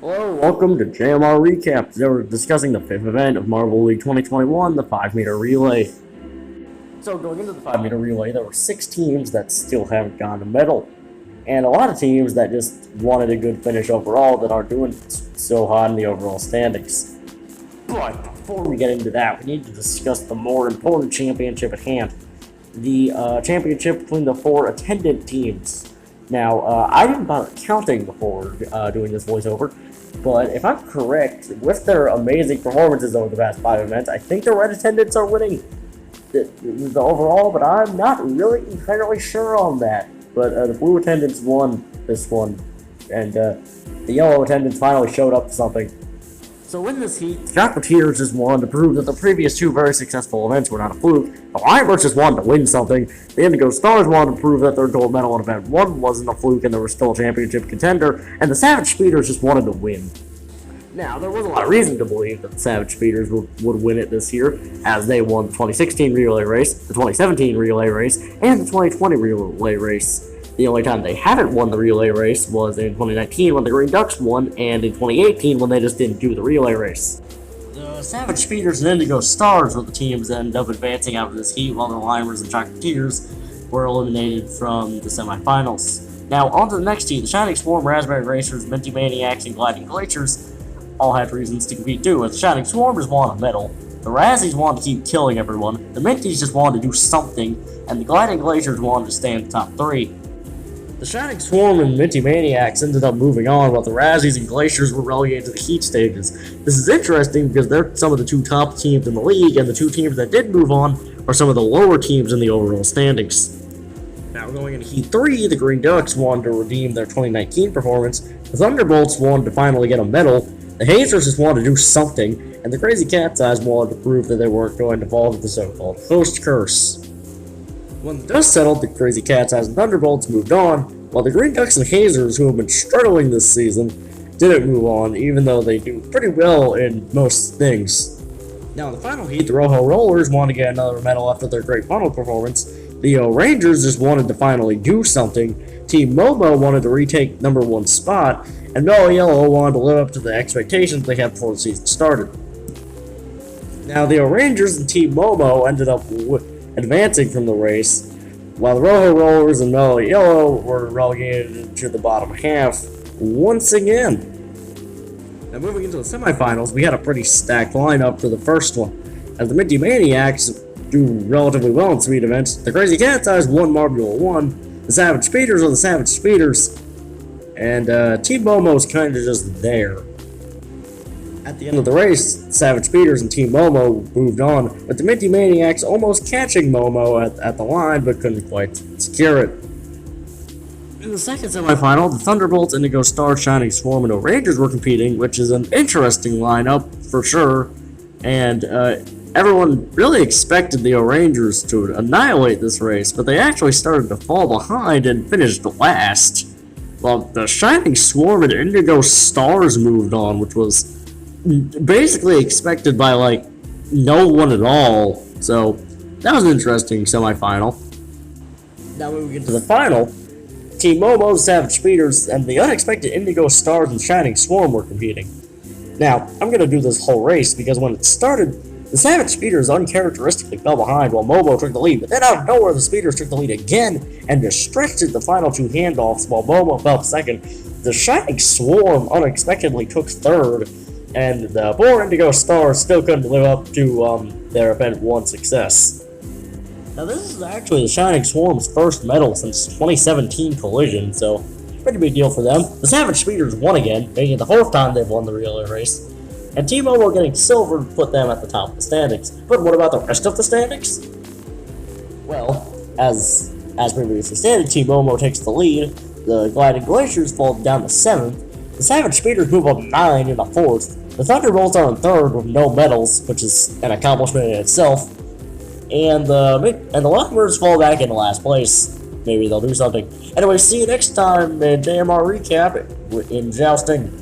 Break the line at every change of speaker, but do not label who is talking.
Hello, welcome to JMR Recap. Today we're discussing the 5th event of Marble League 2021, the 5-meter relay. So going into the 5-meter relay, there were 6 teams that still haven't gotten a medal. And a lot of teams that just wanted a good finish overall that aren't doing so hot in the overall standings. But before we get into that, we need to discuss the more important championship at hand. The championship between the 4 attendant teams. Now, I didn't bother counting before doing this voiceover, but if I'm correct, with their amazing performances over the past 5 events, I think the red attendants are winning the overall, but I'm not really entirely sure on that. But the blue attendants won this one, and the yellow attendants finally showed up to something. So in this heat, the Chocolatiers just wanted to prove that the previous 2 very successful events were not a fluke. The Limers just wanted to win something. The Indigo Stars wanted to prove that their gold medal in event 1 wasn't a fluke and they were still a championship contender. And the Savage Speeders just wanted to win. Now, there was a lot of reason to believe that the Savage Speeders would win it this year, as they won the 2016 relay race, the 2017 relay race, and the 2020 relay race. The only time they haven't won the relay race was in 2019 when the Green Ducks won, and in 2018 when they just didn't do the relay race. The Savage Speeders and Indigo Stars were the teams that ended up advancing out of this heat, while the Limers and Chocolatiers were eliminated from the semifinals. Now, on to the next heat. The Shining Swarm, Raspberry Racers, Minty Maniacs, and Gliding Glaciers all had reasons to compete too, as the Shining Swarm just wanted a medal. The Razzies wanted to keep killing everyone, the Minties just wanted to do something, and the Gliding Glaciers wanted to stay in the top 3. The Shining Swarm and Minty Maniacs ended up moving on, while the Razzies and Glaciers were relegated to the heat stages. This is interesting because they're some of the 2 top teams in the league, and the 2 teams that did move on are some of the lower teams in the overall standings. Now going into Heat 3, the Green Ducks wanted to redeem their 2019 performance, the Thunderbolts wanted to finally get a medal, the Hazers just wanted to do something, and the Crazy Cat's Eyes wanted to prove that they weren't going to fall into the so-called Host Curse. When the dust settled, the Crazy Cat's Eyes and Thunderbolts moved on, while the Green Ducks and Hazers, who have been struggling this season, didn't move on, even though they do pretty well in most things. Now in the final heat, the Rojo Rollers wanted to get another medal after their great final performance, the Rangers just wanted to finally do something, Team Momo wanted to retake number 1 spot, and Mellow Yellow wanted to live up to the expectations they had before the season started. Now the Rangers and Team Momo ended up advancing from the race, while the Rojo Rollers and Mellow Yellow were relegated to the bottom half once again. Now moving into the semifinals, we had a pretty stacked lineup for the first one, as the Minty Maniacs do relatively well in speed events, the Crazy Cat's Eyes won Marble 1, the Savage Speeders are the Savage Speeders, and Team Momo's kind of just there. At the end of the race, Savage Speeders and Team Momo moved on, with the Minty Maniacs almost catching Momo at the line, but couldn't quite secure it. In the second semifinal, the Thunderbolts, Indigo Stars, Shining Swarm, and Rangers were competing, which is an interesting lineup for sure, and everyone really expected the Rangers to annihilate this race, but they actually started to fall behind and finished last. While the Shining Swarm and Indigo Stars moved on, which was basically expected by, like, no one at all. So, that was an interesting semifinal. Now moving into the final, Team Momo, Savage Speeders, and the unexpected Indigo Stars and Shining Swarm were competing. Now, I'm gonna do this whole race because when it started, the Savage Speeders uncharacteristically fell behind while Momo took the lead, but then out of nowhere the Speeders took the lead again and just stretched it the final 2 handoffs while Momo fell second. The Shining Swarm unexpectedly took third, and the poor Indigo Stars still couldn't live up to their event 1 success. Now this is actually the Shining Swarm's first medal since 2017 Collision, so pretty big deal for them. The Savage Speeders won again, making it the 4th time they've won the relay race. And Team Momo getting silver to put them at the top of the standings. But what about the rest of the standings? Well, as previously stated, Team Momo takes the lead, the Gliding Glaciers fall down to 7th, the Savage Speeders move up 9 in the 4th, the Thunderbolts are in 3rd with no medals, which is an accomplishment in itself, and the Limers fall back into last place. Maybe they'll do something. Anyway, see you next time in JMR Recap in Jousting.